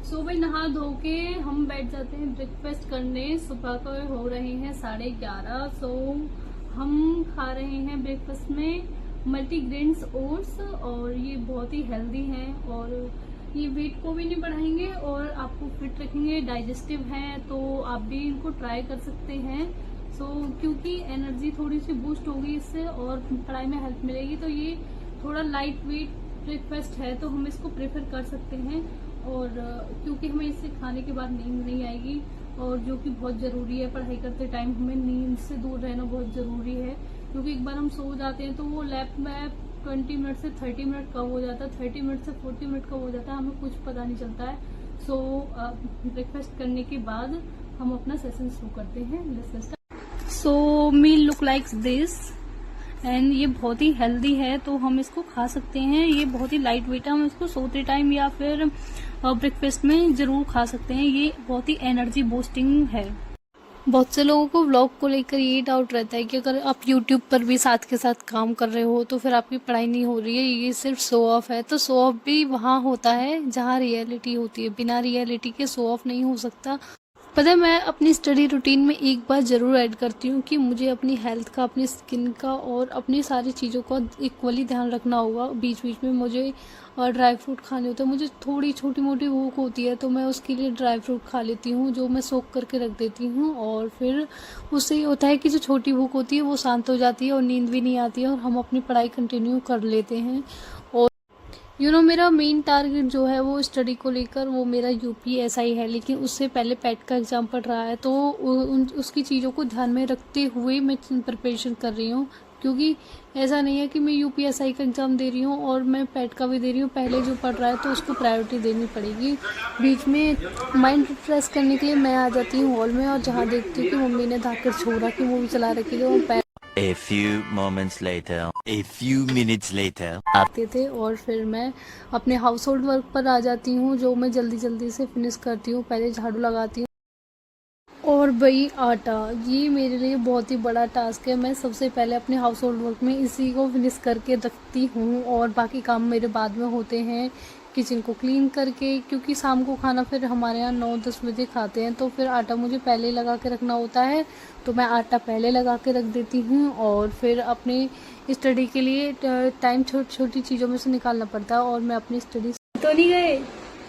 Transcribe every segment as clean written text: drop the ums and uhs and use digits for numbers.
सो भाई नहा धो के हम बैठ जाते हैं ब्रेकफास्ट करने। सुबह को हो रहे हैं 11:30। सो हम खा रहे हैं ब्रेकफास्ट में मल्टीग्रेन्स ओट्स, और ये बहुत ही हेल्दी हैं और ये वेट को भी नहीं बढ़ाएंगे और आपको फिट रखेंगे, डाइजेस्टिव हैं, तो आप भी इनको ट्राई कर सकते हैं। सो क्योंकि एनर्जी थोड़ी सी बूस्ट होगी इससे और पढ़ाई में हेल्प मिलेगी, तो ये थोड़ा लाइट वेट ब्रेकफास्ट है तो हम इसको प्रेफर कर सकते हैं। और क्योंकि हमें इसे खाने के बाद नींद नहीं आएगी, और जो कि बहुत ज़रूरी है पढ़ाई करते टाइम, हमें नींद से दूर रहना बहुत ज़रूरी है। क्योंकि एक बार हम सो जाते हैं तो वो लैप में 20 मिनट से 30 मिनट कब हो जाता है, 30 मिनट से 40 मिनट कब हो जाता है, हमें कुछ पता नहीं चलता है। सो ब्रेकफास्ट करने के बाद हम अपना सेशन शुरू करते हैं। सो मील लुक लाइक दिस एंड ये बहुत ही हेल्दी है तो हम इसको खा सकते हैं। ये बहुत ही लाइट वेट है, हम इसको सोते टाइम या फिर ब्रेकफास्ट में जरूर खा सकते हैं। ये बहुत ही एनर्जी बूस्टिंग है। बहुत से लोगों को व्लॉग को लेकर ये डाउट रहता है कि अगर आप YouTube पर भी साथ के साथ काम कर रहे हो तो फिर आपकी पढ़ाई नहीं हो रही है, ये सिर्फ शो ऑफ है। तो शो ऑफ भी वहाँ होता है जहाँ रियलिटी होती है, बिना रियलिटी के शो ऑफ नहीं हो सकता। पता है, मैं अपनी स्टडी रूटीन में एक बार ज़रूर ऐड करती हूँ कि मुझे अपनी हेल्थ का, अपनी स्किन का और अपनी सारी चीज़ों का इक्वली ध्यान रखना होगा। बीच बीच में मुझे ड्राई फ्रूट खाने होते हैं। मुझे थोड़ी छोटी मोटी भूख होती है तो मैं उसके लिए ड्राई फ्रूट खा लेती हूँ, जो मैं सोख करके रख देती हूँ, और फिर उससे ये होता है कि जो छोटी भूख होती है वो शांत हो जाती है और नींद भी नहीं आती है और हम अपनी पढ़ाई कंटिन्यू कर लेते हैं। और मेरा मेन टारगेट जो है वो स्टडी को लेकर वो मेरा UPSI है, लेकिन उससे पहले पैट का एग्ज़ाम पड़ रहा है, तो उसकी चीज़ों को ध्यान में रखते हुए मैं प्रिपरेशन कर रही हूँ। क्योंकि ऐसा नहीं है कि मैं UPSI का एग्ज़ाम दे रही हूँ और मैं पैट का भी दे रही हूँ, पहले जो पढ़ रहा है तो उसको प्रायोरिटी देनी पड़ेगी। बीच में माइंड रिफ्रेश करने के लिए मैं आ जाती हूँ हॉल में, और जहाँ देखती हूँ कि मम्मी ने धाकर छोरा की मूवी चला रखी है, वो A few moments later, a few minutes later. आते थे, और फिर मैं अपने हाउस होल्ड वर्क पर आ जाती हूँ, जो मैं जल्दी जल्दी से फिनिश करती हूँ। पहले झाड़ू लगाती हूँ, और भाई आटा, ये मेरे लिए बहुत ही बड़ा टास्क है। मैं सबसे पहले अपने हाउस होल्ड वर्क में इसी को फिनिश करके रखती हूँ, और बाकी काम मेरे बाद में होते हैं, किचन को क्लीन करके। क्योंकि शाम को खाना फिर हमारे यहाँ 9-10 बजे खाते हैं, तो फिर आटा मुझे पहले लगा के रखना होता है, तो मैं आटा पहले लगा के रख देती हूँ। और फिर अपने स्टडी के लिए टाइम छोटी छोटी चीज़ों में से निकालना पड़ता है, और मैं अपनी स्टडी तो नहीं गए,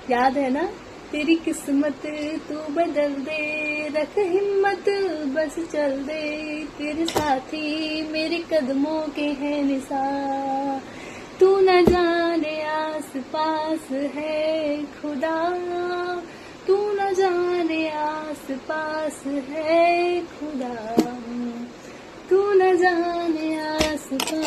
याद है ना? तेरी किस्मत तू बदल दे, रख हिम्मत बस चल दे, तेरे साथी मेरे कदमों के है निशान, तू न जाने आस पास है खुदा, तू न जाने आस पास है खुदा, तू न जाने आस पास।